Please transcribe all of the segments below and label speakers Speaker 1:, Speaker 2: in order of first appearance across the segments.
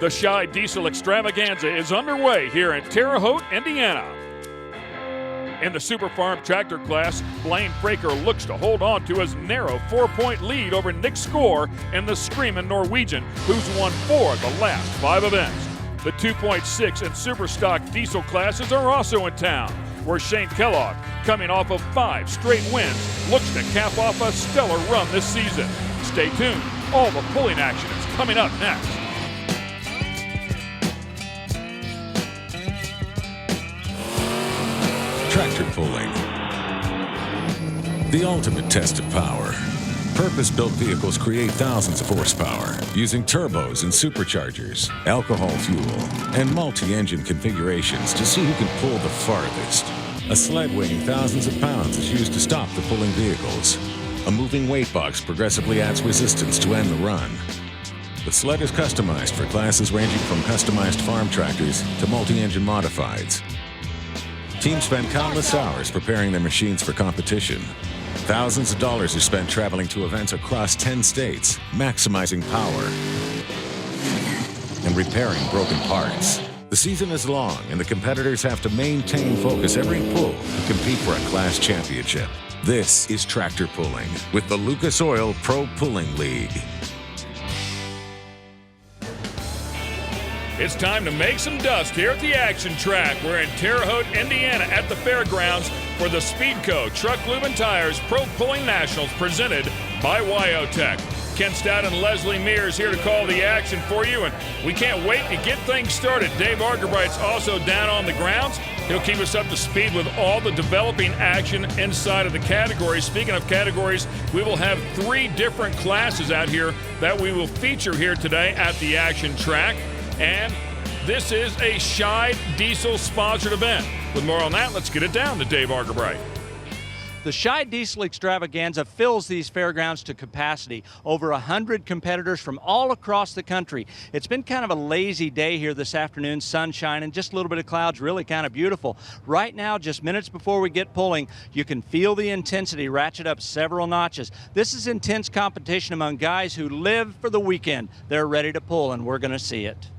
Speaker 1: The Scheid Diesel Extravaganza is underway here in Terre Haute, Indiana. In the Super Farm Tractor class, Blaine Fraker looks to hold on to his narrow 4-point lead over Nick Score in the Screamin' Norwegian, who's won 4 of the last 5 events. The 2.6 and Super Stock Diesel classes are also in town, where Shane Kellogg, coming off of 5 straight wins, looks to cap off a stellar run this season. Stay tuned. All the pulling action is coming up next.
Speaker 2: Tractor pulling. The ultimate test of power. Purpose-built vehicles create thousands of horsepower using turbos and superchargers, alcohol fuel, and multi-engine configurations to see who can pull the farthest. A sled weighing thousands of pounds is used to stop the pulling vehicles. A moving weight box progressively adds resistance to end the run. The sled is customized for classes ranging from customized farm tractors to multi-engine modifieds. Teams spend countless hours preparing their machines for competition. Thousands of dollars are spent traveling to events across 10 states, maximizing power and repairing broken parts. The season is long, and the competitors have to maintain focus every pull to compete for a class championship. This is Tractor Pulling with the Lucas Oil Pro Pulling League.
Speaker 1: It's time to make some dust here at the action track. We're in Terre Haute, Indiana at the fairgrounds for the Speedco Truck Lube and Tires Pro Pulling Nationals presented by Wyotech. Ken Stout and Leslie Mears here to call the action for you, and we can't wait to get things started. Dave Argerbright's also down on the grounds. He'll keep us up to speed with all the developing action inside of the categories. Speaking of categories, we will have 3 different classes out here that we will feature here today at the action track. And this is a Scheid Diesel sponsored event. With more on that, let's get it down to Dave Argerbright.
Speaker 3: The Scheid Diesel Extravaganza fills these fairgrounds to capacity. Over 100 competitors from all across the country. It's been kind of a lazy day here this afternoon, sun shining, just a little bit of clouds, really kind of beautiful. Right now, just minutes before we get pulling, you can feel the intensity ratchet up several notches. This is intense competition among guys who live for the weekend. They're ready to pull, and we're going to see it.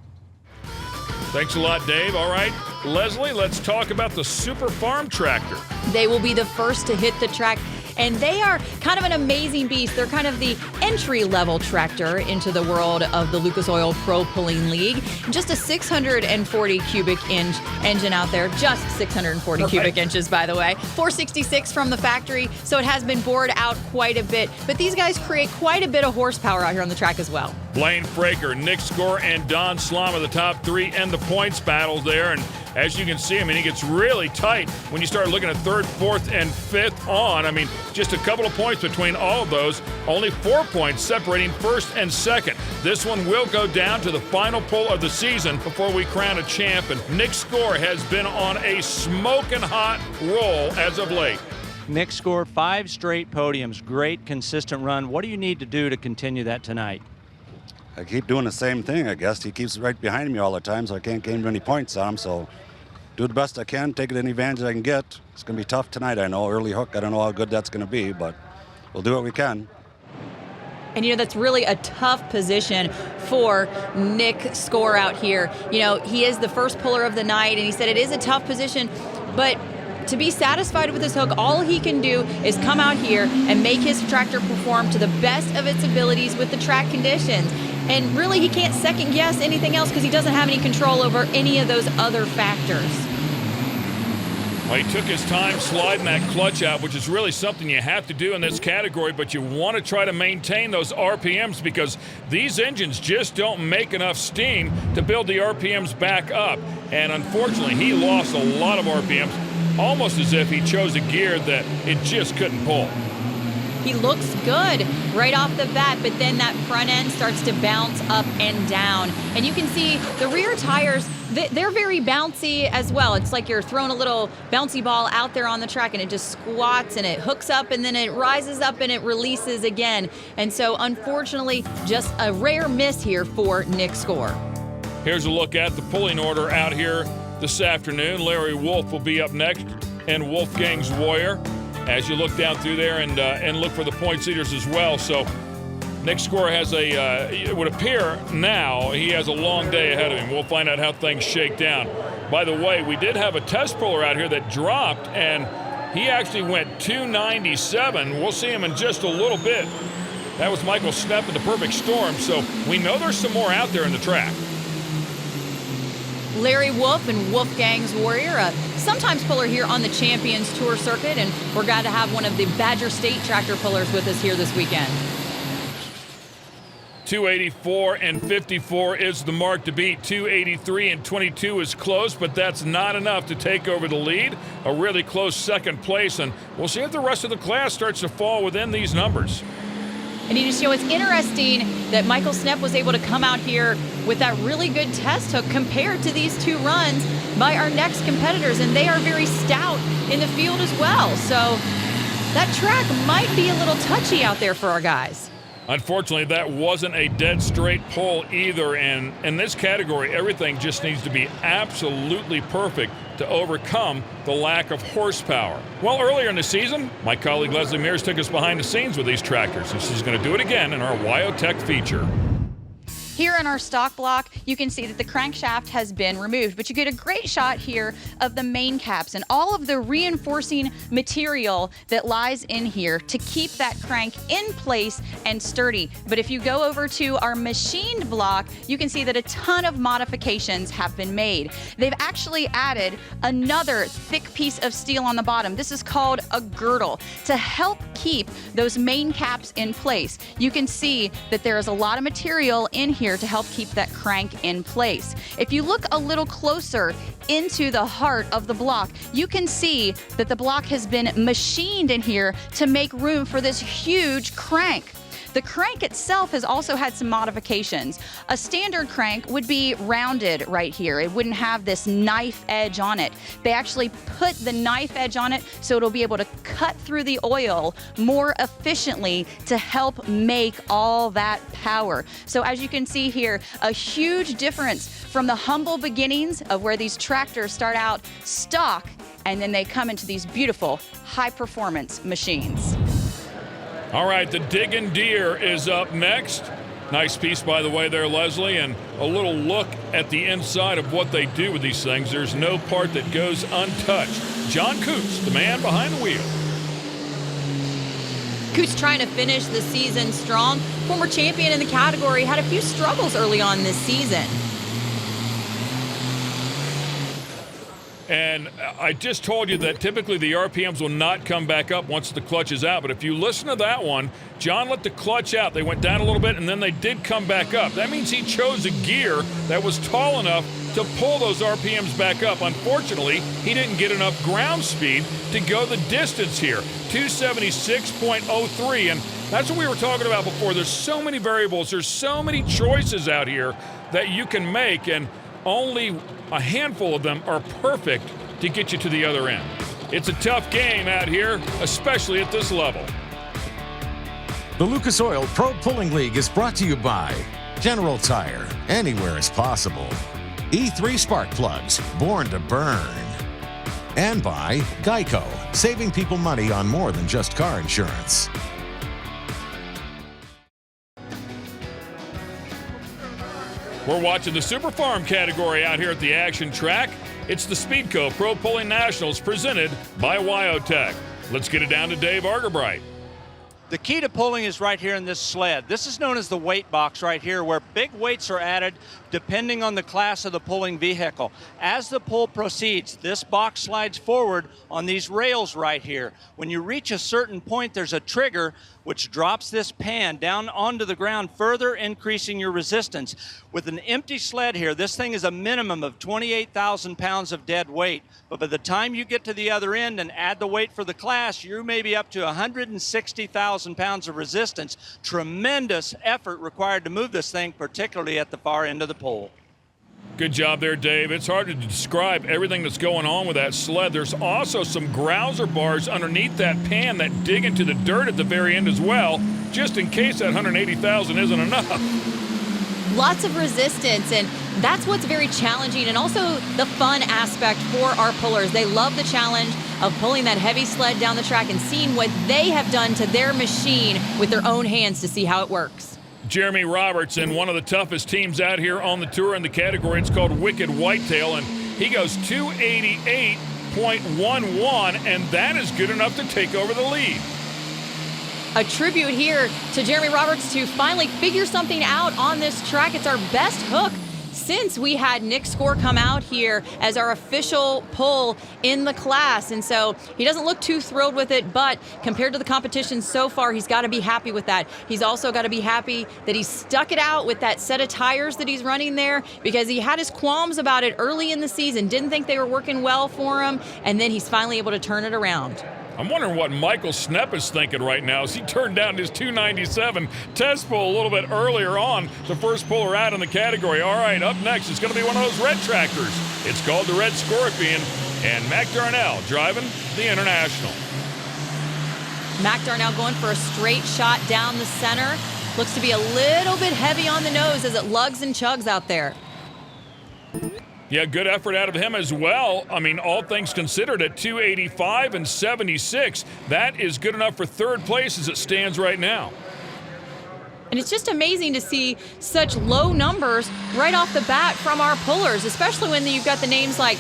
Speaker 1: Thanks a lot, Dave. All right, Leslie, let's talk about the Super Farm Tractor.
Speaker 4: They will be the first to hit the track, and they are kind of an amazing beast. They're kind of the entry-level tractor into the world of the Lucas Oil Pro Pulling League. Just a 640 cubic inch engine out there, just 640 cubic inches, by the way. 466 from the factory, so it has been bored out quite a bit. But these guys create quite a bit of horsepower out here on the track as well.
Speaker 1: Blaine Fraker, Nick Score, and Don Slom are the top 3 in the points battle there. And as you can see, I mean, it gets really tight when you start looking at 3rd, 4th, and 5th on. I mean, just a couple of points between all of those. Only 4 points separating 1st and 2nd. This one will go down to the final pull of the season before we crown a champ. And Nick Score has been on a smoking hot roll as of late.
Speaker 3: Nick scored 5 straight podiums. Great, consistent run. What do you need to do to continue that tonight?
Speaker 5: I keep doing the same thing, I guess. He keeps right behind me all the time, so I can't gain any points on him. So do the best I can, take any advantage I can get. It's going to be tough tonight, I know. Early hook, I don't know how good that's going to be, but we'll do what we can.
Speaker 4: And, you know, that's really a tough position for Nick Score out here. You know, he is the first puller of the night, and he said it is a tough position, but to be satisfied with his hook, all he can do is come out here and make his tractor perform to the best of its abilities with the track conditions. And really, he can't second guess anything else because he doesn't have any control over any of those other factors.
Speaker 1: Well, he took his time sliding that clutch out, which is really something you have to do in this category, but you want to try to maintain those RPMs because these engines just don't make enough steam to build the RPMs back up. And unfortunately, he lost a lot of RPMs, almost as if he chose a gear that it just couldn't pull.
Speaker 4: He looks good right off the bat, but then that front end starts to bounce up and down. And you can see the rear tires, they're very bouncy as well. It's like you're throwing a little bouncy ball out there on the track and it just squats and it hooks up and then it rises up and it releases again. And so unfortunately, just a rare miss here for Nick Score.
Speaker 1: Here's a look at the pulling order out here this afternoon. Larry Wolf will be up next and Wolfgang's Warrior as you look down through there and look for the points leaders as well. So Nick Score has it would appear now, he has a long day ahead of him. We'll find out how things shake down. By the way, we did have a test puller out here that dropped, and he actually went 297. We'll see him in just a little bit. That was Michael Snepp in the Perfect Storm, so we know there's some more out there in the track.
Speaker 4: Larry Wolf and Wolfgang's Warrior, a sometimes puller here on the Champions Tour circuit, and we're glad to have one of the Badger State tractor pullers with us here this weekend.
Speaker 1: 284 and 54 is the mark to beat. 283 and 22 is close, but that's not enough to take over the lead. A really close second place, and we'll see if the rest of the class starts to fall within these numbers.
Speaker 4: And you just know it's interesting that Michael Snepp was able to come out here with that really good test hook compared to these two runs by our next competitors, and they are very stout in the field as well. So that track might be a little touchy out there for our guys.
Speaker 1: Unfortunately, that wasn't a dead straight pull either, and in this category, everything just needs to be absolutely perfect to overcome the lack of horsepower. Well, earlier in the season, my colleague Leslie Mears took us behind the scenes with these tractors, and she's going to do it again in our WyoTech feature.
Speaker 4: Here in our stock block, you can see that the crankshaft has been removed, but you get a great shot here of the main caps and all of the reinforcing material that lies in here to keep that crank in place and sturdy. But if you go over to our machined block, you can see that a ton of modifications have been made. They've actually added another thick piece of steel on the bottom. This is called a girdle to help keep those main caps in place. You can see that there is a lot of material in here to help keep that crank in place. If you look a little closer into the heart of the block, you can see that the block has been machined in here to make room for this huge crank. The crank itself has also had some modifications. A standard crank would be rounded right here. It wouldn't have this knife edge on it. They actually put the knife edge on it so it'll be able to cut through the oil more efficiently to help make all that power. So as you can see here, a huge difference from the humble beginnings of where these tractors start out stock and then they come into these beautiful high performance machines.
Speaker 1: All right, the Diggin' Deer is up next. Nice piece, by the way, there, Leslie, and a little look at the inside of what they do with these things. There's no part that goes untouched. John Coots, the man behind the wheel.
Speaker 4: Coots trying to finish the season strong. Former champion in the category, had a few struggles early on this season.
Speaker 1: And I just told you that typically the RPMs will not come back up once the clutch is out. But if you listen to that one, John let the clutch out. They went down a little bit, and then they did come back up. That means he chose a gear that was tall enough to pull those RPMs back up. Unfortunately, he didn't get enough ground speed to go the distance here, 276.03. And that's what we were talking about before. There's so many variables. There's so many choices out here that you can make, and only a handful of them are perfect to get you to the other end. It's a tough game out here, especially at this level.
Speaker 2: The Lucas Oil Pro Pulling League is brought to you by General Tire, anywhere is possible. E3 Spark Plugs, born to burn. And by Geico, saving people money on more than just car insurance.
Speaker 1: We're watching the Super Farm category out here at the Action Track. It's the Speedco Pro Pulling Nationals presented by WyoTech. Let's get it down to Dave Argerbright.
Speaker 3: The key to pulling is right here in this sled. This is known as the weight box right here, where big weights are added depending on the class of the pulling vehicle. As the pull proceeds, this box slides forward on these rails right here. When you reach a certain point, there's a trigger which drops this pan down onto the ground, further increasing your resistance. With an empty sled here, this thing is a minimum of 28,000 pounds of dead weight. But by the time you get to the other end and add the weight for the class, you may be up to 160,000 pounds of resistance. Tremendous effort required to move this thing, particularly at the far end of the pole.
Speaker 1: Good job there, Dave. It's hard to describe everything that's going on with that sled. There's also some grouser bars underneath that pan that dig into the dirt at the very end as well, just in case that 180,000 isn't enough.
Speaker 4: Lots of resistance, and that's what's very challenging, and also the fun aspect for our pullers. They love the challenge of pulling that heavy sled down the track and seeing what they have done to their machine with their own hands to see how it works.
Speaker 1: Jeremy Roberts in one of the toughest teams out here on the tour in the category. It's called Wicked Whitetail, and he goes 288.11, and that is good enough to take over the lead.
Speaker 4: A tribute here to Jeremy Roberts to finally figure something out on this track. It's our best hook since we had Nick Score come out here as our official pull in the class. And so he doesn't look too thrilled with it, but compared to the competition so far, he's got to be happy with that. He's also got to be happy that he stuck it out with that set of tires that he's running there, because he had his qualms about it early in the season, didn't think they were working well for him, and then he's finally able to turn it around.
Speaker 1: I'm wondering what Michael Snepp is thinking right now as he turned down his 297 test pull a little bit earlier on, the first puller out in the category. All right, up next, it's going to be one of those red tractors. It's called the Red Scorpion, and Mac Darnell driving the International.
Speaker 4: Mac Darnell going for a straight shot down the center. Looks to be a little bit heavy on the nose as it lugs and chugs out there.
Speaker 1: Yeah, good effort out of him as well. I mean, all things considered, at 285 and 76, that is good enough for third place as it stands right now.
Speaker 4: And it's just amazing to see such low numbers right off the bat from our pullers, especially when you've got the names like,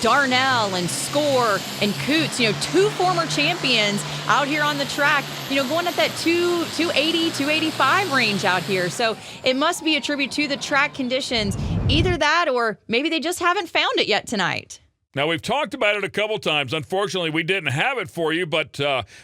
Speaker 4: Darnell and Score and Coots, two former champions out here on the track, going at that 280, 285 range out here. So it must be a tribute to the track conditions. Either that, or maybe they just haven't found it yet tonight.
Speaker 1: Now, we've talked about it a couple times. Unfortunately, we didn't have it for you, but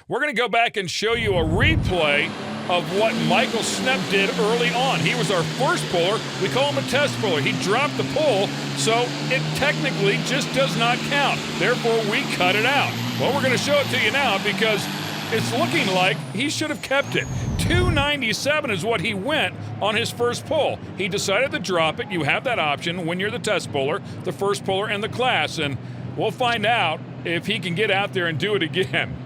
Speaker 1: we're going to go back and show you a replay of what Michael Snepp did early on. He was our first puller. We call him a test puller. He dropped the pull, so it technically just does not count. Therefore, we cut it out. Well, we're going to show it to you now because it's looking like he should have kept it. 297 is what he went on his first pull. He decided to drop it. You have that option when you're the test puller, the first puller in the class, and we'll find out if he can get out there and do it again.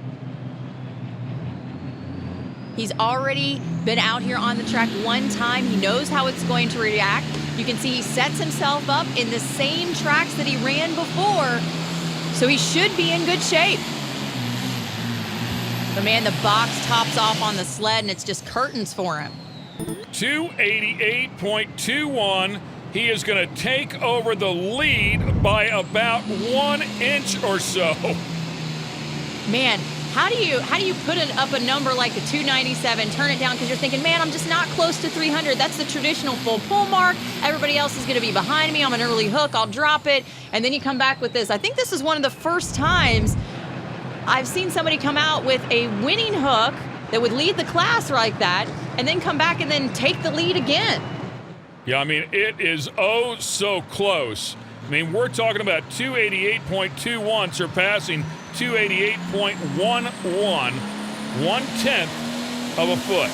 Speaker 4: He's already been out here on the track one time. He knows how it's going to react. You can see he sets himself up in the same tracks that he ran before, so he should be in good shape. But man, the box tops off on the sled, and it's just curtains for him.
Speaker 1: 288.21. He is going to take over the lead by about 1 inch or so.
Speaker 4: Man, how do you put up a number like a 297, turn it down because you're thinking, man, I'm just not close to 300. That's the traditional full pull mark. Everybody else is going to be behind me. I'm an early hook. I'll drop it. And then you come back with this. I think this is one of the first times I've seen somebody come out with a winning hook that would lead the class like that and then come back and then take the lead again.
Speaker 1: Yeah, I mean, it is oh so close. I mean, we're talking about 288.21 surpassing 288.11, 1/10 of a foot.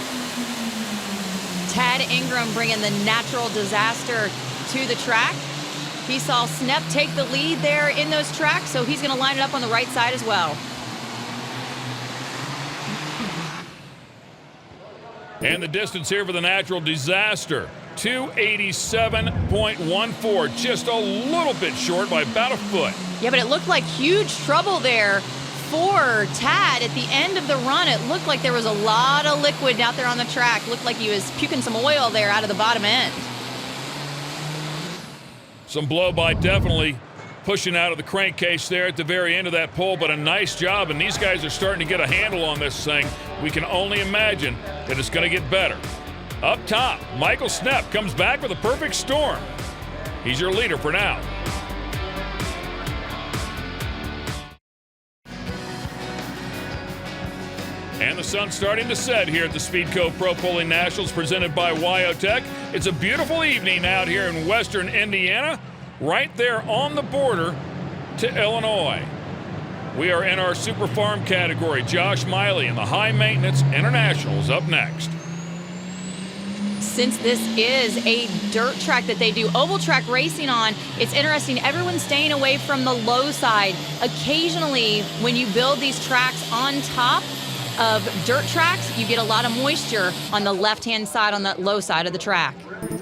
Speaker 4: Tad Ingram bringing the natural disaster to the track. He saw Snepp take the lead there in those tracks, so he's going to line it up on the right side as well.
Speaker 1: And the distance here for the natural disaster, 287.14, just a little bit short by about a foot.
Speaker 4: Yeah, but it looked like huge trouble there for Tad at the end of the run. It looked like there was a lot of liquid out there on the track. Looked like he was puking some oil there out of the bottom end.
Speaker 1: Some blow by definitely pushing out of the crankcase there at the very end of that pull, but a nice job, and these guys are starting to get a handle on this thing. We can only imagine that it's going to get better. Up top, Michael Snepp comes back with a perfect storm. He's your leader for now. And the sun's starting to set here at the Speedco Pro Pulling Nationals presented by Wyotech. It's a beautiful evening out here in western Indiana, right there on the border to Illinois. We are in our Super Farm category. Josh Miley and the High Maintenance International is up next.
Speaker 4: Since this is a dirt track that they do oval track racing on, it's interesting. Everyone's staying away from the low side. Occasionally, when you build these tracks on top of dirt tracks, you get a lot of moisture on the left-hand side, on that low side of the track.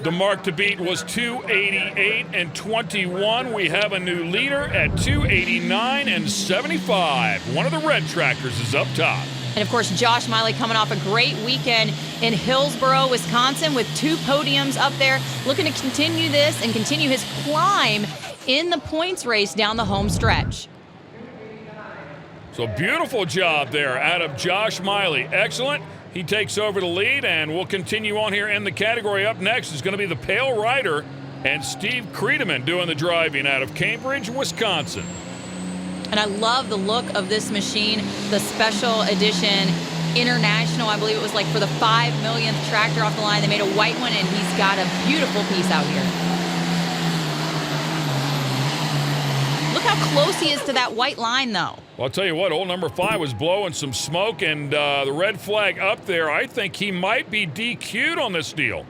Speaker 1: The mark to beat was 288.21. We have a new leader at 289.75. One of the red tractors is up top.
Speaker 4: And, of course, Josh Miley coming off a great weekend in Hillsboro, Wisconsin, with 2 podiums up there, looking to continue this and continue his climb in the points race down the home stretch.
Speaker 1: So beautiful job there out of Josh Miley. Excellent. He takes over the lead, and we'll continue on here in the category. Up next is going to be the Pale Rider and Steve Creedeman doing the driving out of Cambridge, Wisconsin.
Speaker 4: And I love the look of this machine, the special edition international. I believe it was like for the 5 millionth tractor off the line. They made a white one, and he's got a beautiful piece out here. Look how close he is to that white line, though.
Speaker 1: Well, I'll tell you what, old number 5 was blowing some smoke, and the red flag up there, I think he might be DQ'd on this deal.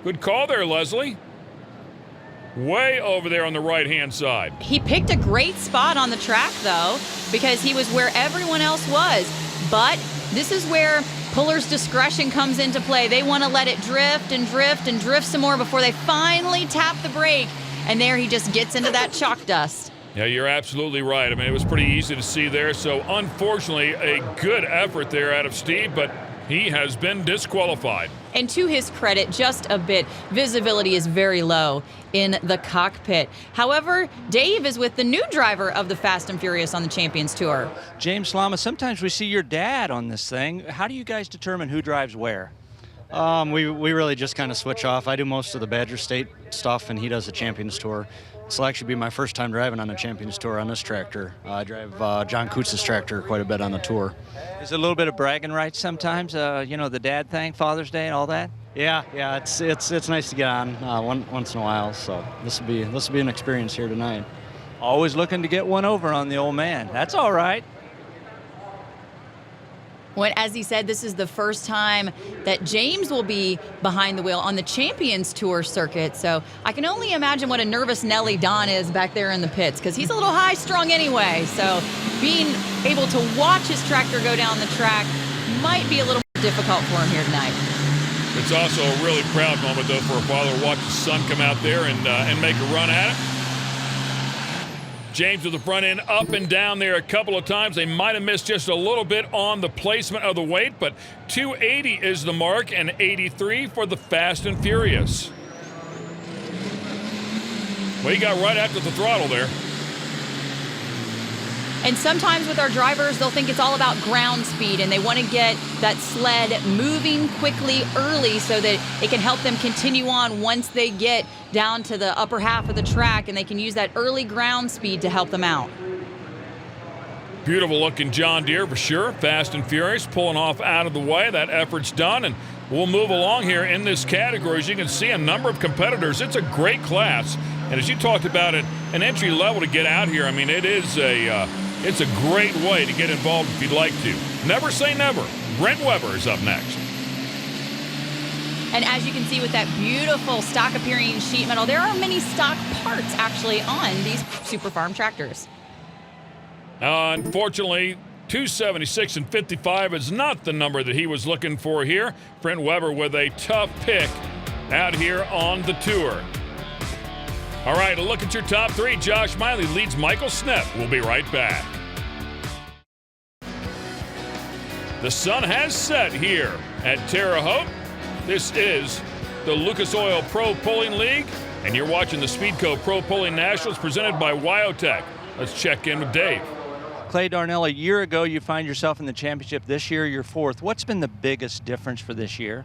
Speaker 1: Good call there, Leslie. Way over there on the right-hand side.
Speaker 4: He picked a great spot on the track, though, because he was where everyone else was. But this is where puller's discretion comes into play. They want to let it drift and drift and drift some more before they finally tap the brake. And there he just gets into that chalk dust.
Speaker 1: Yeah, you're absolutely right. I mean, it was pretty easy to see there. So, unfortunately, a good effort there out of Steve, but he has been disqualified.
Speaker 4: And to his credit, just a bit, visibility is very low in the cockpit. However, Dave is with the new driver of the Fast and Furious on the Champions Tour.
Speaker 3: James Lama, sometimes we see your dad on this thing. How do you guys determine who drives where?
Speaker 6: We really just kind of switch off. I do most of the Badger State stuff, and he does the Champions Tour. This will actually be my first time driving on a Champions Tour on this tractor. I drive John Coots' tractor quite a bit on the tour.
Speaker 3: Is it a little bit of bragging rights sometimes? You know, the dad thing, Father's Day and all that?
Speaker 6: Yeah, it's nice to get on once in a while. So this will be an experience here tonight.
Speaker 3: Always looking to get one over on the old man. That's all right.
Speaker 4: When, as he said, this is the first time that James will be behind the wheel on the Champions Tour circuit. So I can only imagine what a nervous Nelly Don is back there in the pits, because he's a little high-strung anyway. So being able to watch his tractor go down the track might be a little more difficult for him here tonight.
Speaker 1: It's also a really proud moment, though, for a father to watch his son come out there and make a run at it. James with the front end up and down there a couple of times. They might have missed just a little bit on the placement of the weight, but 280 is the mark and 83 for the Fast and Furious. Well, he got right after the throttle there.
Speaker 4: And sometimes with our drivers, they'll think it's all about ground speed, and they want to get that sled moving quickly early so that it can help them continue on once they get down to the upper half of the track, and they can use that early ground speed to help them out.
Speaker 1: Beautiful looking John Deere for sure. Fast and Furious pulling off out of the way. That effort's done, and we'll move along here in this category. As you can see, a number of competitors. It's a great class, and as you talked about it, an entry level to get out here. I mean, it's a great way to get involved if you'd like to. Never say never. Brent Weber is up next.
Speaker 4: And as you can see with that beautiful stock appearing sheet metal, there are many stock parts actually on these Super Farm tractors.
Speaker 1: Unfortunately, 276 and 55 is not the number that he was looking for here. Brent Weber with a tough pick out here on the tour. All right, a look at your top 3. Josh Miley leads Michael Snepp. We'll be right back. The sun has set here at Terre Haute. This is the Lucas Oil Pro Pulling League, and you're watching the Speedco Pro Pulling Nationals presented by Wyotech. Let's check in with Dave.
Speaker 3: Clay Darnell, a year ago you find yourself in the championship. This year you're 4th. What's been the biggest difference for this year?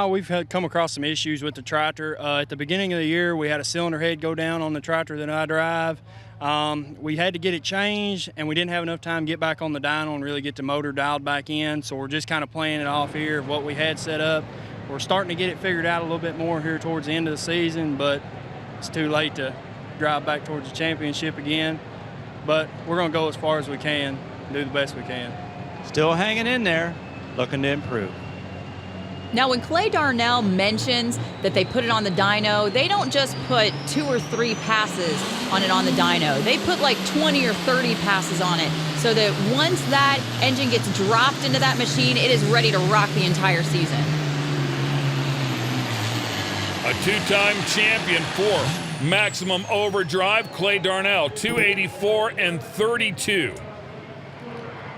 Speaker 7: We've come across some issues with the tractor. At the beginning of the year, we had a cylinder head go down on the tractor that I drive. We had to get it changed, and we didn't have enough time to get back on the dyno and really get the motor dialed back in. So we're just kind of playing it off here of what we had set up. We're starting to get it figured out a little bit more here towards the end of the season, but it's too late to drive back towards the championship again. But we're going to go as far as we can, do the best we can.
Speaker 3: Still hanging in there, looking to improve.
Speaker 4: Now, when Clay Darnell mentions that they put it on the dyno, they don't just put 2 or 3 passes on it on the dyno. They put like 20 or 30 passes on it so that once that engine gets dropped into that machine, it is ready to rock the entire season.
Speaker 1: A 2-time champion for maximum overdrive, Clay Darnell, 284 and 32.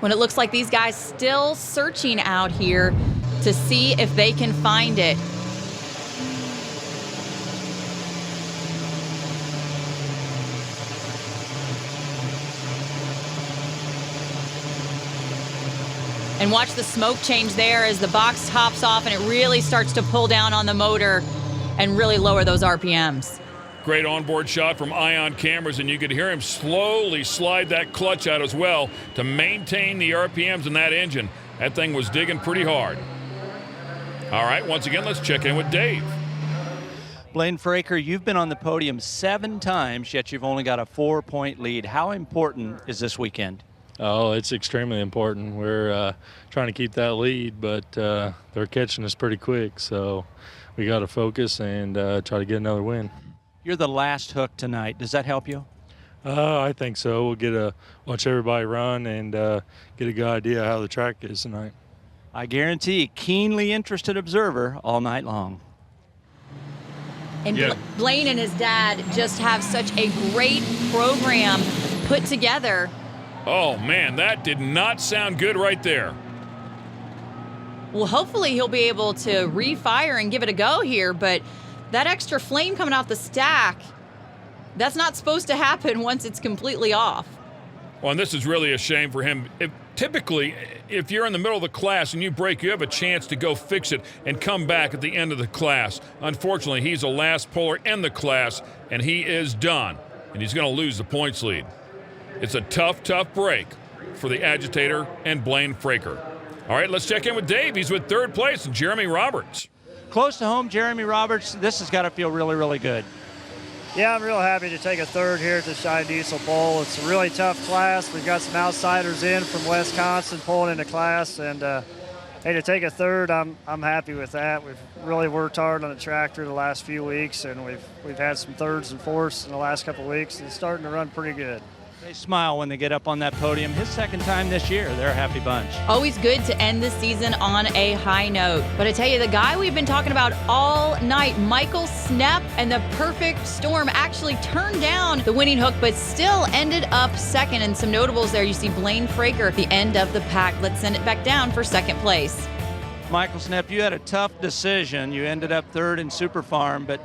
Speaker 4: when it looks like these guys still searching out here to see if they can find it. And watch the smoke change there as the box hops off and it really starts to pull down on the motor and really lower those RPMs.
Speaker 1: Great onboard shot from Ion cameras, and you could hear him slowly slide that clutch out as well to maintain the RPMs in that engine. That thing was digging pretty hard. All right, once again, let's check in with Dave.
Speaker 3: Blaine Fraker, you've been on the podium 7 times, yet you've only got a 4-point lead. How important is this weekend?
Speaker 8: Oh, it's extremely important. We're trying to keep that lead, but they're catching us pretty quick, so we got to focus and try to get another win.
Speaker 3: You're the last hook tonight. Does that help you?
Speaker 8: I think so. We'll get to watch everybody run and get a good idea how the track is tonight.
Speaker 3: I guarantee, keenly interested observer all night long.
Speaker 4: And
Speaker 1: Yeah.
Speaker 4: Blaine and his dad just have such a great program put together.
Speaker 1: Oh, man, that did not sound good right there.
Speaker 4: Well, hopefully he'll be able to refire and give it a go here, but that extra flame coming out the stack, that's not supposed to happen once it's completely off.
Speaker 1: Well, and this is really a shame for him. Typically, if you're in the middle of the class and you break, you have a chance to go fix it and come back at the end of the class. Unfortunately, he's the last puller in the class, and he is done, and he's going to lose the points lead. It's a tough, tough break for the agitator and Blaine Fraker. All right, let's check in with Dave. He's with 3rd place and Jeremy Roberts.
Speaker 3: Close to home, Jeremy Roberts, this has got to feel really, really good.
Speaker 9: Yeah, I'm real happy to take a 3rd here at the Scheid Diesel Bowl. It's a really tough class. We've got some outsiders in from Wisconsin pulling into class, and hey, to take a 3rd, I'm happy with that. We've really worked hard on the tractor the last few weeks, and we've had some 3rds and 4ths in the last couple of weeks. It's starting to run pretty good.
Speaker 3: They smile when they get up on that podium. His 2nd time this year. They're a happy bunch.
Speaker 4: Always good to end the season on a high note. But I tell you, the guy we've been talking about all night, Michael Snepp, and the perfect storm actually turned down the winning hook, but still ended up 2nd. And some notables there. You see Blaine Fraker at the end of the pack. Let's send it back down for 2nd place.
Speaker 3: Michael Snepp, you had a tough decision. You ended up 3rd in Super Farm, but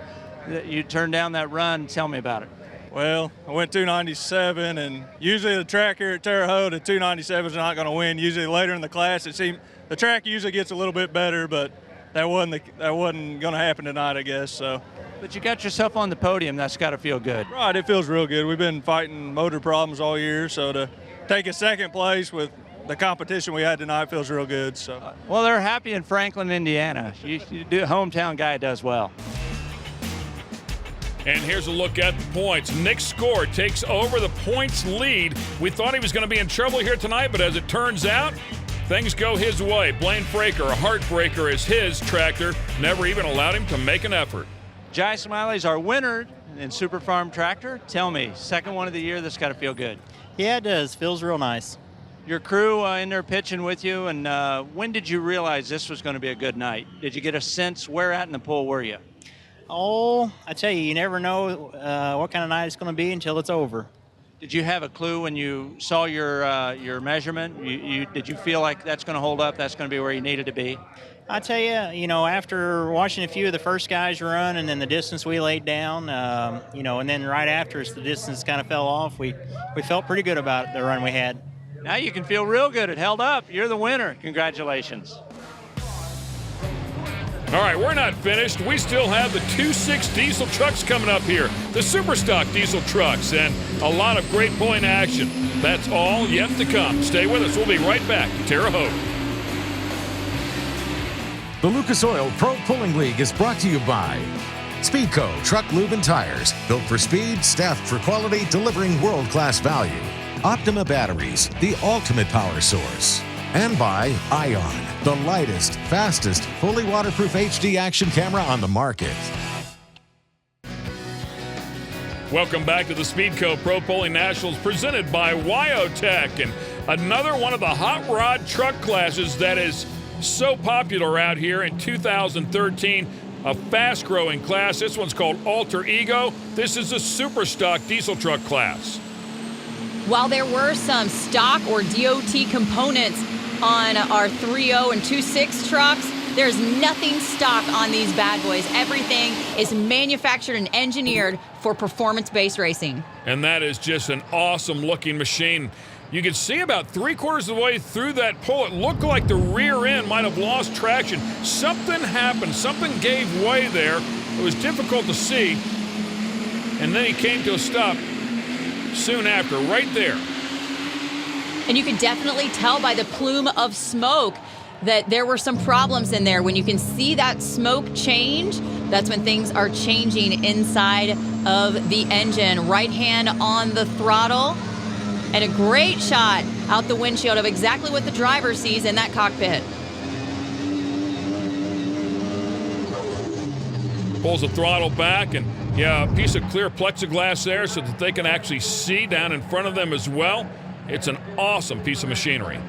Speaker 3: you turned down that run. Tell me about it.
Speaker 10: Well, I went 297, and usually the track here at Terre Haute at 297 is not going to win. Usually later in the class, it seemed the track usually gets a little bit better, but that wasn't going to happen tonight, I guess. So.
Speaker 3: But you got yourself on the podium. That's got to feel good.
Speaker 10: Right, it feels real good. We've been fighting motor problems all year, so to take a 2nd place with the competition we had tonight feels real good. So.
Speaker 3: Well, they're happy in Franklin, Indiana. You do, hometown guy does well.
Speaker 1: And here's a look at the points. Nick Score takes over the points lead. We thought he was going to be in trouble here tonight, but as it turns out, things go his way. Blaine Fraker, a heartbreaker, is his tractor. Never even allowed him to make an effort.
Speaker 3: Jai Smiley's our winner in Super Farm Tractor. Tell me, 2nd one of the year, that's got to feel good.
Speaker 11: Yeah, it does. Feels real nice.
Speaker 3: Your crew in there pitching with you, and when did you realize this was going to be a good night? Did you get a sense where at in the pool were you?
Speaker 11: Oh, I tell you never know what kind of night it's going to be until it's over.
Speaker 3: Did you have a clue when you saw your measurement? Did you feel like that's going to hold up, that's going to be where you needed to be?
Speaker 11: I tell you, after watching a few of the first guys run and then the distance we laid down, and then right after as the distance kind of fell off, we felt pretty good about the run we had.
Speaker 3: Now you can feel real good. It held up. You're the winner. Congratulations.
Speaker 1: All right, we're not finished. We still have the 2.6 diesel trucks coming up here, the super stock diesel trucks, and a lot of great point action. That's all yet to come. Stay with us. We'll be right back to Terre Haute.
Speaker 2: The Lucas Oil Pro Pulling League is brought to you by Speedco Truck Lube and Tires, built for speed, staffed for quality, delivering world-class value. Optima Batteries, the ultimate power source. And by Ion, the lightest, fastest, fully waterproof HD action camera on the market.
Speaker 1: Welcome back to the Speedco Pro Pulling Nationals presented by Wyotech, and another one of the hot rod truck classes that is so popular out here in 2013. A fast-growing class. This one's called Alter Ego. This is a super stock diesel truck class.
Speaker 4: while there were some stock or DOT components on our 3.0 and 2.6 trucks, there's nothing stock on these bad boys. Everything is manufactured and engineered for performance-based racing.
Speaker 1: And that is just an awesome looking machine. You can see about 3/4 of the way through that pull, it looked like the rear end might have lost traction. Something happened, something gave way there. It was difficult to see. And then he came to a stop soon after, right there.
Speaker 4: And you can definitely tell by the plume of smoke that there were some problems in there. When you can see that smoke change, that's when things are changing inside of the engine. Right hand on the throttle, and a great shot out the windshield of exactly what the driver sees in that cockpit.
Speaker 1: Pulls the throttle back, and yeah, a piece of clear plexiglass there so that they can actually see down in front of them as well. It's an awesome piece of machinery.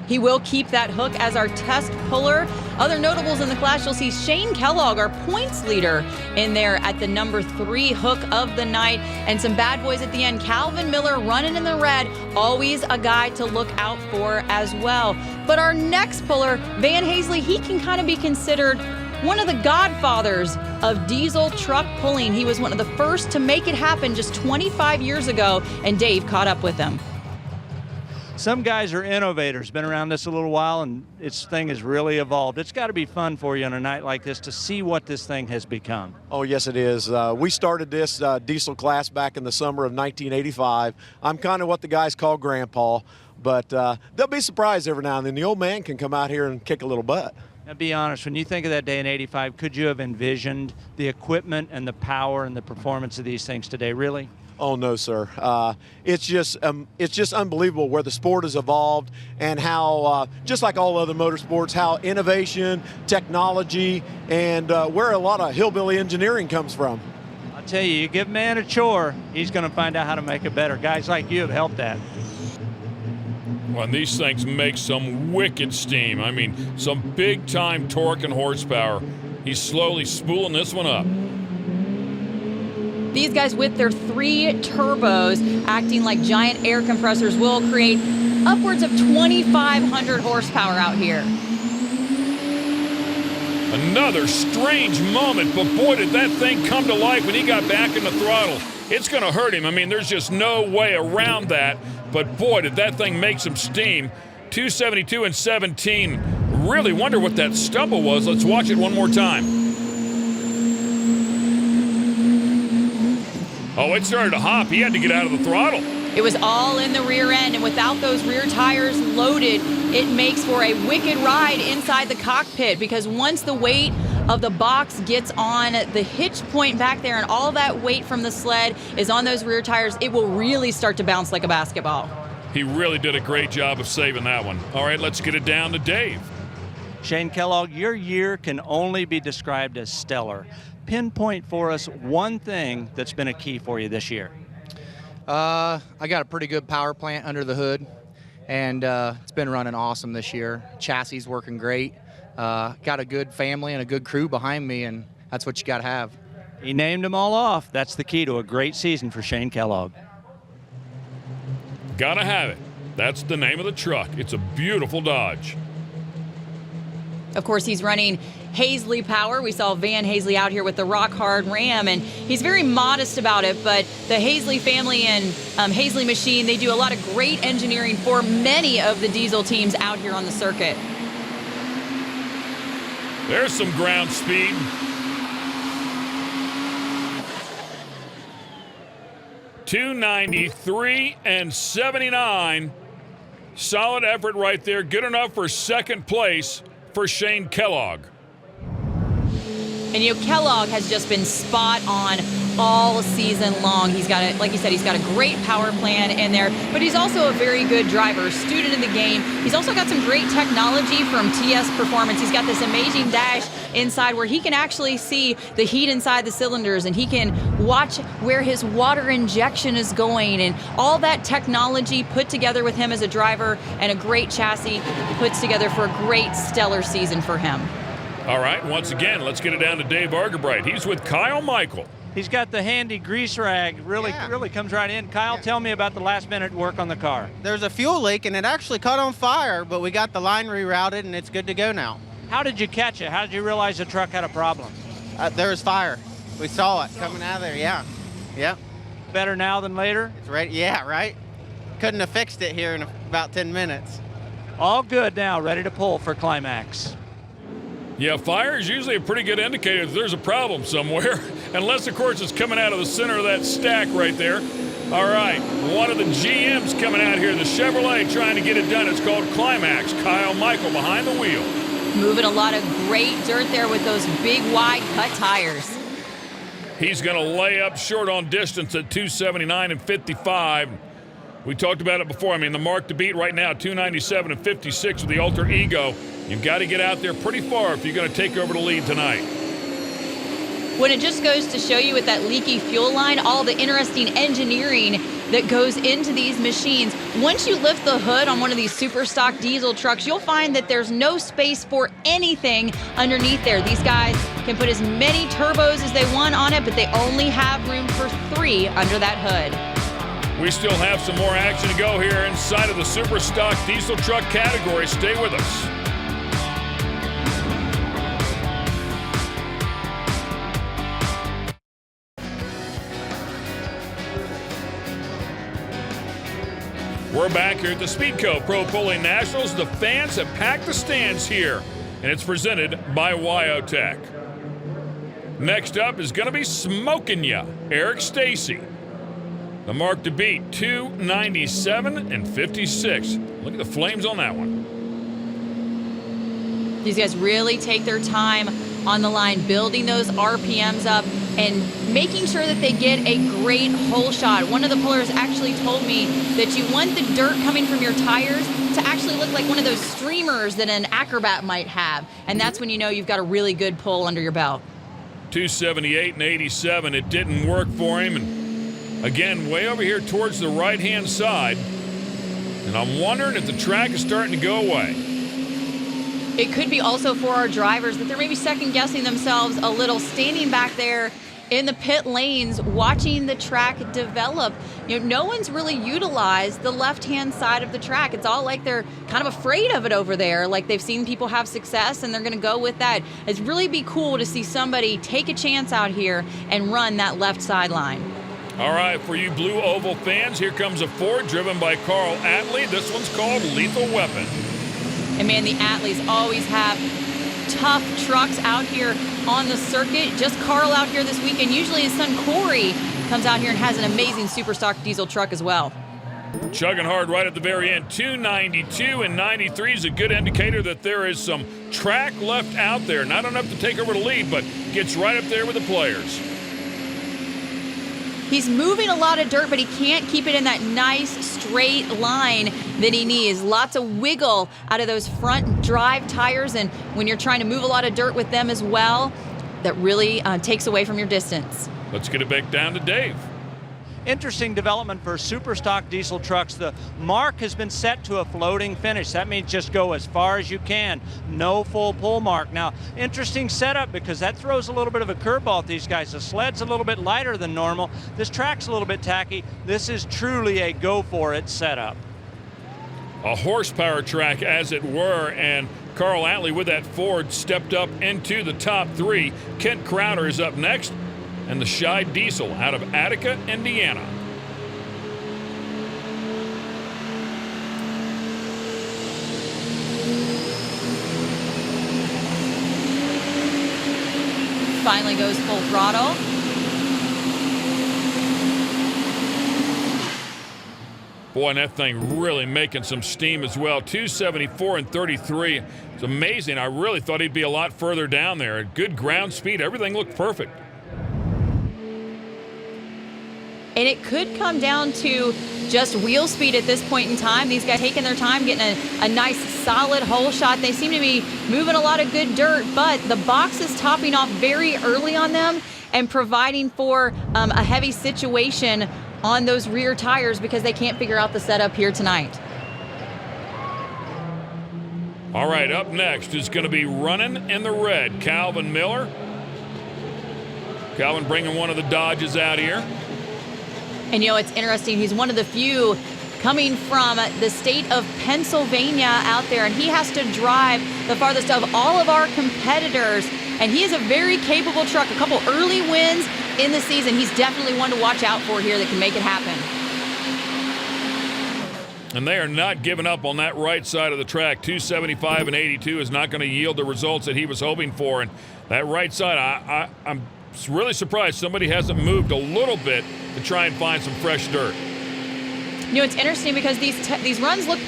Speaker 4: He will keep that hook as our test puller. Other notables in the class, you'll see Shane Kellogg, our points leader, in there at the number 3 hook of the night. And some bad boys at the end. Calvin Miller running in the red, always a guy to look out for as well. But our next puller, Van Hazley, he can kind of be considered one of the godfathers of diesel truck pulling. He was one of the first to make it happen just 25 years ago, and Dave caught up with him.
Speaker 3: Some guys are innovators, been around this a little while, and this thing has really evolved. It's got to be fun for you on a night like this to see what this thing has become.
Speaker 12: Oh, yes, it is. We started this diesel class back in the summer of 1985. I'm kind of what the guys call grandpa, but they'll be surprised every now and then. The old man can come out here and kick a little butt.
Speaker 3: Now, be honest, when you think of that day in '85, could you have envisioned the equipment and the power and the performance of these things today, really?
Speaker 12: Oh, no, sir. It's just unbelievable where the sport has evolved and how, just like all other motorsports, how innovation, technology, and where a lot of hillbilly engineering comes from.
Speaker 3: I'll tell you, you give man a chore, he's going to find out how to make it better. Guys like you have helped that.
Speaker 1: Well, and these things make some wicked steam. I mean, some big-time torque and horsepower. He's slowly spooling this one up.
Speaker 4: These guys with their 3 turbos acting like giant air compressors will create upwards of 2,500 horsepower out here.
Speaker 1: Another strange moment, but boy, did that thing come to life when he got back in the throttle. It's going to hurt him. I mean, there's just no way around that, but boy, did that thing make some steam. 272 and 17. Really wonder what that stumble was. Let's watch it one more time. Oh, it started to hop. He had to get out of the throttle.
Speaker 4: It was all in the rear end, and without those rear tires loaded, it makes for a wicked ride inside the cockpit, because once the weight of the box gets on the hitch point back there and all that weight from the sled is on those rear tires, it will really start to bounce like a basketball.
Speaker 1: He really did a great job of saving that one. All right, let's get it down to Dave.
Speaker 3: Shane Kellogg, your year can only be described as stellar. Pinpoint for us one thing that's been a key for you this year.
Speaker 13: I got a pretty good power plant under the hood, and it's been running awesome this year. Chassis working great. Got a good family and a good crew behind me, and that's what you got to have.
Speaker 3: He named them all off. That's the key to a great season for Shane Kellogg.
Speaker 1: Gotta have it. That's the name of the truck. It's a beautiful Dodge.
Speaker 4: Of course, he's running Hazley power. We saw Van Hazley out here with the rock hard Ram, and he's very modest about it, but the Hazley family and Hazley machine, they do a lot of great engineering for many of the diesel teams out here on the circuit.
Speaker 1: There's some ground speed. .293 and 79. Solid effort right there. Good enough for second place for Shane Kellogg.
Speaker 4: And you know, Kellogg has just been spot on all season long. He's got a, like you said, he's got a great power plant in there, but he's also a very good driver, student of the game. He's also got some great technology from TS Performance. He's got this amazing dash inside where he can actually see the heat inside the cylinders, and he can watch where his water injection is going, and all that technology put together with him as a driver and a great chassis puts together for a great stellar season for him.
Speaker 1: All right, once again, let's get it down to Dave Argerbright. He's with Kyle Michael.
Speaker 3: He's got the handy grease rag, really comes right in. Kyle, tell me about the last minute work on the car.
Speaker 14: There's a fuel leak and it actually caught on fire, but we got the line rerouted and it's good to go now.
Speaker 3: How did you catch it? How did you realize the truck had a problem?
Speaker 14: There was fire. We saw it coming out of there, yeah. Yep.
Speaker 3: Better now than later?
Speaker 14: It's ready, yeah, right? Couldn't have fixed it here in about 10 minutes.
Speaker 3: All good now, ready to pull for climax.
Speaker 1: Yeah, fire is usually a pretty good indicator that there's a problem somewhere, unless, of course, it's coming out of the center of that stack right there. All right, one of the GMs coming out here, the Chevrolet, trying to get it done. It's called Climax. Kyle Michael behind the wheel.
Speaker 4: Moving a lot of great dirt there with those big, wide cut tires.
Speaker 1: He's going to lay up short on distance at 279 and 55. We talked about it before. I mean, the mark to beat right now, 297 and 56 with the Alter Ego. You've got to get out there pretty far if you're going to take over the lead tonight.
Speaker 4: When it just goes to show you with that leaky fuel line, all the interesting engineering that goes into these machines. Once you lift the hood on one of these super stock diesel trucks, you'll find that there's no space for anything underneath there. These guys can put as many turbos as they want on it, but they only have room for 3 under that hood.
Speaker 1: We still have some more action to go here inside of the super stock diesel truck category. Stay with us. We're back here at the Speedco Pro Pulling Nationals. The fans have packed the stands here, and it's presented by Wyotech. Next up is going to be smoking ya, Eric Stacy. The mark to beat, 297 and 56. Look at the flames on that one.
Speaker 4: These guys really take their time on the line, building those RPMs up and making sure that they get a great hole shot. One of the pullers actually told me that you want the dirt coming from your tires to actually look like one of those streamers that an acrobat might have. And that's when you know you've got a really good pull under your belt.
Speaker 1: 278 and 87. It didn't work for him. And again, way over here towards the right-hand side. And I'm wondering if the track is starting to go away.
Speaker 4: It could be also for our drivers that they're maybe second-guessing themselves a little, standing back there in the pit lanes, watching the track develop. You know, no one's really utilized the left-hand side of the track. It's all like they're kind of afraid of it over there, like they've seen people have success and they're going to go with that. It's really be cool to see somebody take a chance out here and run that left sideline.
Speaker 1: All right, for you Blue Oval fans, here comes a Ford driven by Carl Atlee. This one's called Lethal Weapon.
Speaker 4: And man, the Atlees always have tough trucks out here on the circuit. Just Carl out here this weekend. Usually his son Corey comes out here and has an amazing super stock diesel truck as well.
Speaker 1: Chugging hard right at the very end. 292 and 93 is a good indicator that there is some track left out there. Not enough to take over the lead, but gets right up there with the players.
Speaker 4: He's moving a lot of dirt, but he can't keep it in that nice straight line that he needs. Lots of wiggle out of those front drive tires, and when you're trying to move a lot of dirt with them as well, that really takes away from your distance.
Speaker 1: Let's get it back down to Dave.
Speaker 3: Interesting development for super stock diesel trucks. The mark has been set to a floating finish. That means just go as far as you can. No full pull mark. Now, interesting setup because that throws a little bit of a curveball at these guys. The sled's a little bit lighter than normal. This track's a little bit tacky. This is truly a go for it setup.
Speaker 1: A horsepower track, as it were, and Carl Atlee with that Ford stepped up into the top 3. Kent Crowder is up next, and the Scheid Diesel out of Attica, Indiana.
Speaker 4: Finally goes full throttle.
Speaker 1: Boy, and that thing really making some steam as well. 274 and 33. It's amazing. I really thought he'd be a lot further down there. Good ground speed. Everything looked perfect.
Speaker 4: And it could come down to just wheel speed at this point in time. These guys taking their time, getting a nice solid hole shot. They seem to be moving a lot of good dirt, but the box is topping off very early on them and providing for a heavy situation on those rear tires because they can't figure out the setup here tonight.
Speaker 1: All right, up next is going to be running in the red, Calvin Miller. Calvin bringing one of the Dodges out here.
Speaker 4: And it's interesting, he's one of the few coming from the state of Pennsylvania out there, and he has to drive the farthest of all of our competitors, and he is a very capable truck. A couple early wins in the season. He's definitely one to watch out for here that can make it happen.
Speaker 1: And they are not giving up on that right side of the track. 275 and 82 is not going to yield the results that he was hoping for. And that right side, I'm really surprised somebody hasn't moved a little bit to try and find some fresh dirt.
Speaker 4: It's interesting because these runs look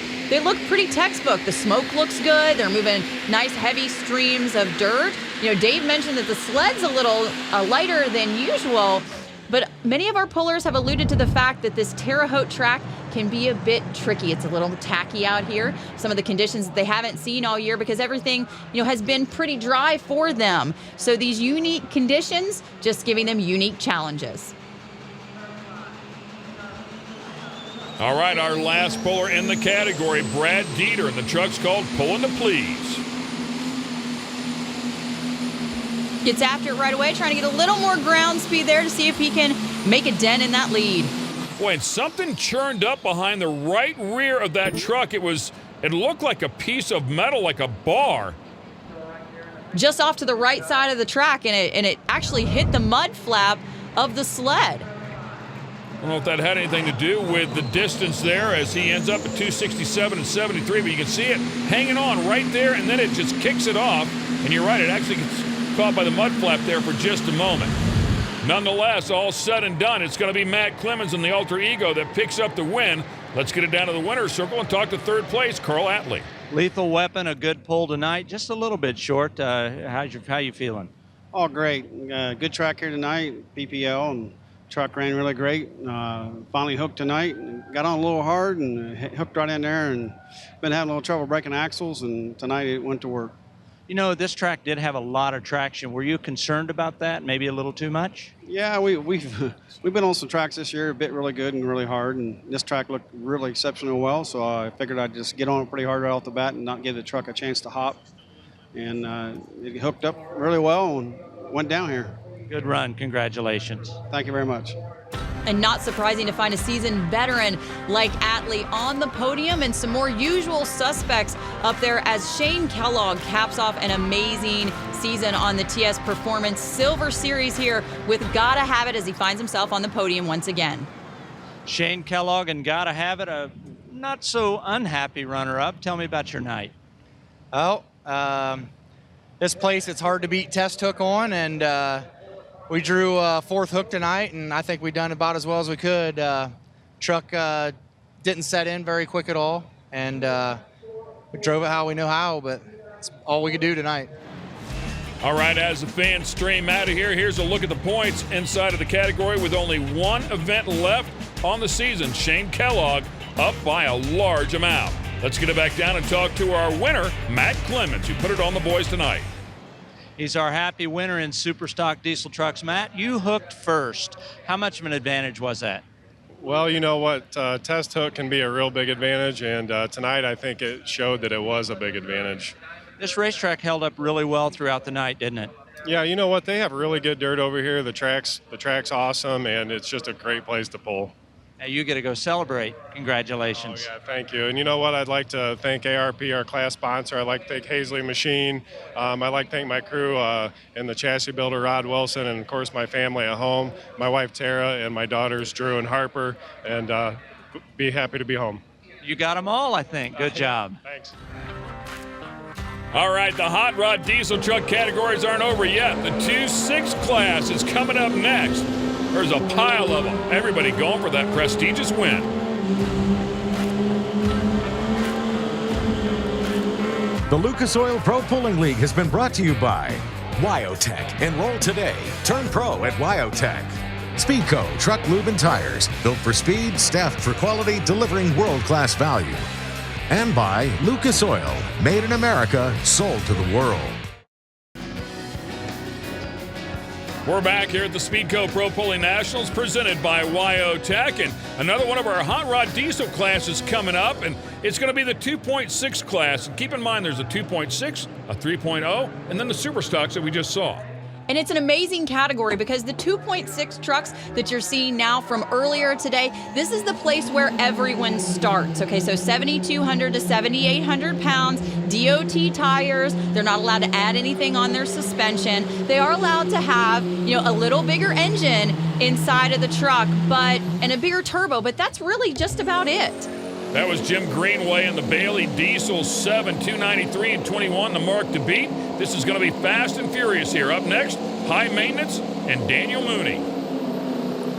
Speaker 4: pretty textbook. The smoke looks good. They're moving nice heavy streams of dirt. Dave mentioned that the sled's a little lighter than usual, but many of our pullers have alluded to the fact that this Terre Haute track can be a bit tricky. It's a little tacky out here. Some of the conditions that they haven't seen all year because everything, has been pretty dry for them. So these unique conditions just giving them unique challenges.
Speaker 1: All right, our last puller in the category, Brad Dieter, and the truck's called Pullin' to Please.
Speaker 4: Gets after it right away, trying to get a little more ground speed there to see if he can make a dent in that lead.
Speaker 1: Boy, and something churned up behind the right rear of that truck. It looked like a piece of metal, like a bar.
Speaker 4: Just off to the right side of the track, and it actually hit the mud flap of the sled.
Speaker 1: I don't know if that had anything to do with the distance there as he ends up at 267 and 73, but you can see it hanging on right there, and then it just kicks it off. And you're right, it actually gets caught by the mud flap there for just a moment. Nonetheless, all said and done, it's going to be Matt Clemens and the Alter Ego that picks up the win. Let's get it down to the winner's circle and talk to third place, Carl Atlee.
Speaker 3: Lethal Weapon, a good pull tonight, just a little bit short. How you feeling?
Speaker 14: Oh, great. Good track here tonight, PPL, and truck ran really great. Finally hooked tonight. Got on a little hard and hooked right in there, and been having a little trouble breaking axles, and tonight it went to work.
Speaker 3: This track did have a lot of traction. Were you concerned about that? Maybe a little too much?
Speaker 14: Yeah, we've been on some tracks this year, bit really good and really hard, and this track looked really exceptionally well, so I figured I'd just get on it pretty hard right off the bat and not give the truck a chance to hop. And it hooked up really well and went down here.
Speaker 3: Good run. Congratulations.
Speaker 14: Thank you very much.
Speaker 4: And not surprising to find a seasoned veteran like Atlee on the podium, and some more usual suspects up there as Shane Kellogg caps off an amazing season on the TS Performance Silver Series here with Gotta Have It as he finds himself on the podium once again.
Speaker 3: Shane Kellogg and Gotta Have It, a not so unhappy runner-up. Tell me about your night.
Speaker 13: Oh, this place it's hard to beat test hook on, and we drew a fourth hook tonight, and I think we done about as well as we could. Truck didn't set in very quick at all, and we drove it how we know how, but it's all we could do tonight.
Speaker 1: All right, as the fans stream out of here, here's a look at the points inside of the category with only one event left on the season. Shane Kellogg up by a large amount. Let's get it back down and talk to our winner, Matt Clemens, who put it on the boys tonight.
Speaker 3: He's our happy winner in Super Stock Diesel Trucks. Matt, you hooked first. How much of an advantage was that?
Speaker 15: Well, you know what? Test hook can be a real big advantage, and tonight I think it showed that it was a big advantage.
Speaker 3: This racetrack held up really well throughout the night, didn't it?
Speaker 15: Yeah, you know what? They have really good dirt over here. The track's awesome, and it's just a great place to pull.
Speaker 3: Now you get to go celebrate. Congratulations.
Speaker 15: Oh, yeah, thank you. And you know what? I'd like to thank ARP, our class sponsor. I'd like to thank Hazley Machine. I'd like to thank my crew and the chassis builder, Rod Wilson, and, of course, my family at home, my wife, Tara, and my daughters, Drew and Harper, and be happy to be home.
Speaker 3: You got them all, I think. Good job.
Speaker 15: Thanks.
Speaker 1: All right, the hot rod diesel truck categories aren't over yet. The 2-6 class is coming up next. There's a pile of them. Everybody going for that prestigious win.
Speaker 16: The Lucas Oil Pro Pulling League has been brought to you by Wyotech. Enroll today. Turn pro at Wyotech. Speedco, truck, lube, and tires. Built for speed, staffed for quality, delivering world-class value. And by Lucas Oil. Made in America, sold to the world.
Speaker 1: We're back here at the Speedco Pro Pulling Nationals presented by Wyotech, and another one of our hot rod diesel classes coming up, and it's going to be the 2.6 class. And keep in mind there's a 2.6, a 3.0, and then the super stocks that we just saw.
Speaker 4: And it's an amazing category because the 2.6 trucks that you're seeing now from earlier today, this is the place where everyone starts. Okay, so 7,200 to 7,800 pounds, DOT tires. They're not allowed to add anything on their suspension. They are allowed to have, a little bigger engine inside of the truck, and a bigger turbo, but that's really just about it.
Speaker 1: That was Jim Greenway in the Bailey Diesel 7, 293 and 21, the mark to beat. This is going to be fast and furious here. Up next, High Maintenance and Daniel Mooney.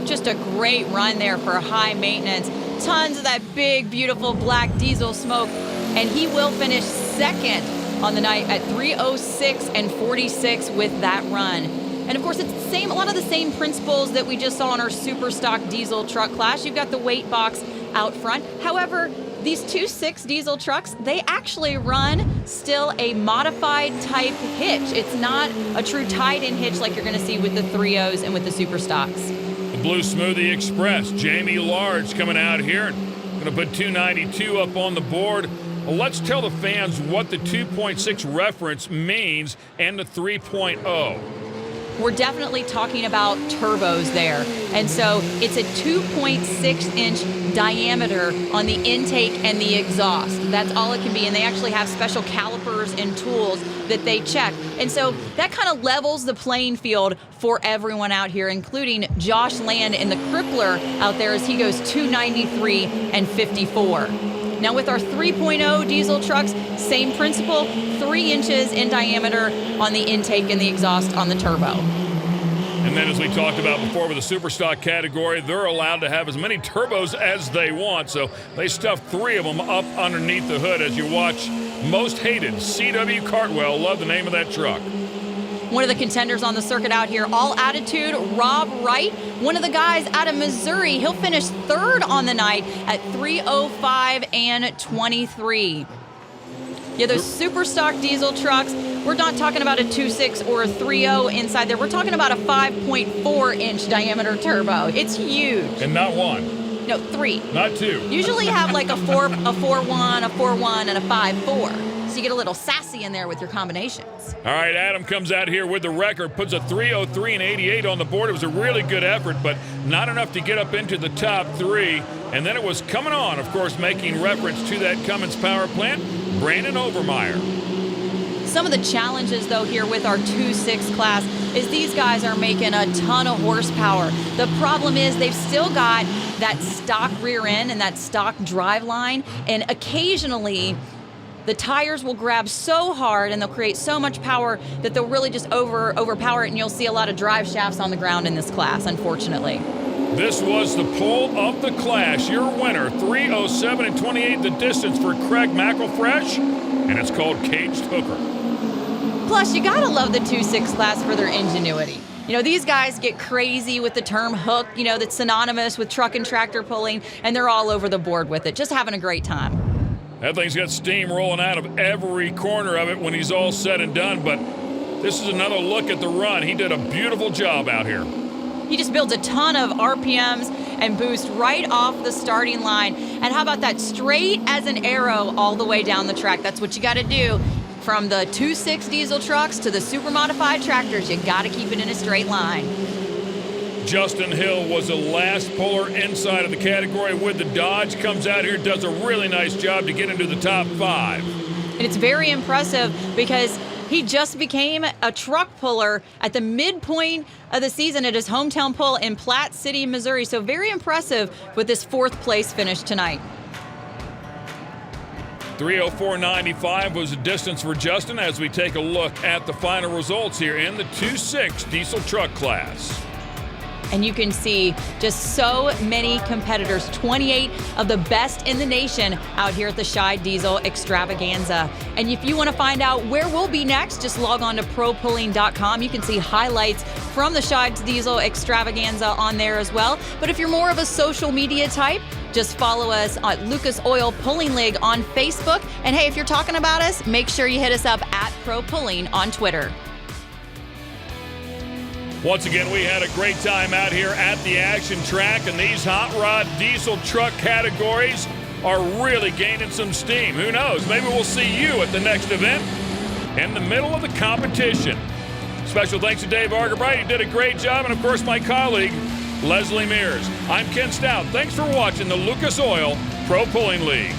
Speaker 4: Just a great run there for High Maintenance. Tons of that big, beautiful black diesel smoke, and he will finish second on the night at 3:06 and 46 with that run. And of course, it's a lot of the same principles that we just saw in our super stock diesel truck class. You've got the weight box out front. However, these 2.6 diesel trucks, they actually run still a modified type hitch. It's not a true tied-in hitch like you're going to see with the 3.0s and with the super stocks.
Speaker 1: The Blue Smoothie Express, Jamie Large coming out here. Going to put 292 up on the board. Well, let's tell the fans what the 2.6 reference means and the 3.0.
Speaker 4: We're definitely talking about turbos there. And so it's a 2.6-inch diameter on the intake and the exhaust. That's all it can be. And they actually have special calipers and tools that they check. And so that kind of levels the playing field for everyone out here, including Josh Land in the Crippler out there as he goes 293 and 54. Now with our 3.0 diesel trucks, same principle, 3 inches in diameter on the intake and the exhaust on the turbo.
Speaker 1: And then as we talked about before with the super stock category, they're allowed to have as many turbos as they want. So they stuffed 3 of them up underneath the hood as you watch Most Hated, C.W. Cartwell. Love the name of that truck.
Speaker 4: One of the contenders on the circuit out here, all attitude, Rob Wright, one of the guys out of Missouri. He'll finish third on the night at 3:05 and 23. Yeah, those super stock diesel trucks, we're not talking about a 2.6 or a 3.0 inside there. We're talking about a 5.4-inch diameter turbo. It's huge.
Speaker 1: And not 1.
Speaker 4: No, 3.
Speaker 1: Not 2.
Speaker 4: Usually have like a 4.1, a 4.1, and a 5.4. So you get a little sassy in there with your combinations.
Speaker 1: All right, Adam comes out here with the record, puts a 3:03 and 88 on the board. It was a really good effort, but not enough to get up into the top 3. And then it was coming on, of course, making reference to that Cummins power plant, Brandon Overmeyer.
Speaker 4: Some of the challenges, though, here with our 2.6 class is these guys are making a ton of horsepower. The problem is they've still got that stock rear end and that stock drive line, and occasionally the tires will grab so hard and they'll create so much power that they'll really just overpower it, and you'll see a lot of drive shafts on the ground in this class, unfortunately.
Speaker 1: This was the pole of the class. Your winner, 3:07 and 28, the distance for Craig McElfresh, and it's called Caged Hooker.
Speaker 4: Plus, you gotta love the 2.6 class for their ingenuity. These guys get crazy with the term hook, that's synonymous with truck and tractor pulling, and they're all over the board with it, just having a great time.
Speaker 1: That thing's got steam rolling out of every corner of it when he's all said and done, but this is another look at the run. He did a beautiful job out here.
Speaker 4: He just builds a ton of RPMs and boost right off the starting line. And how about that, straight as an arrow all the way down the track? That's what you got to do. From the 2.6 diesel trucks to the super modified tractors, you got to keep it in a straight line.
Speaker 1: Justin Hill was the last puller inside of the category with the Dodge. Comes out here, does a really nice job to get into the top 5.
Speaker 4: And it's very impressive because he just became a truck puller at the midpoint of the season at his hometown pull in Platte City, Missouri. So very impressive with this 4th place finish tonight.
Speaker 1: 3:04.95 was the distance for Justin as we take a look at the final results here in the 2.6 diesel truck class.
Speaker 4: And you can see just so many competitors, 28 of the best in the nation out here at the Scheid Diesel Extravaganza. And if you want to find out where we'll be next, just log on to propulling.com. You can see highlights from the Scheid Diesel Extravaganza on there as well. But if you're more of a social media type, just follow us at Lucas Oil Pulling League on Facebook. And hey, if you're talking about us, make sure you hit us up at ProPulling on Twitter.
Speaker 1: Once again, we had a great time out here at the action track, and these hot rod diesel truck categories are really gaining some steam. Who knows? Maybe we'll see you at the next event in the middle of the competition. Special thanks to Dave Argerbright. He did a great job. And, of course, my colleague, Leslie Mears. I'm Ken Stout. Thanks for watching the Lucas Oil Pro Pulling League.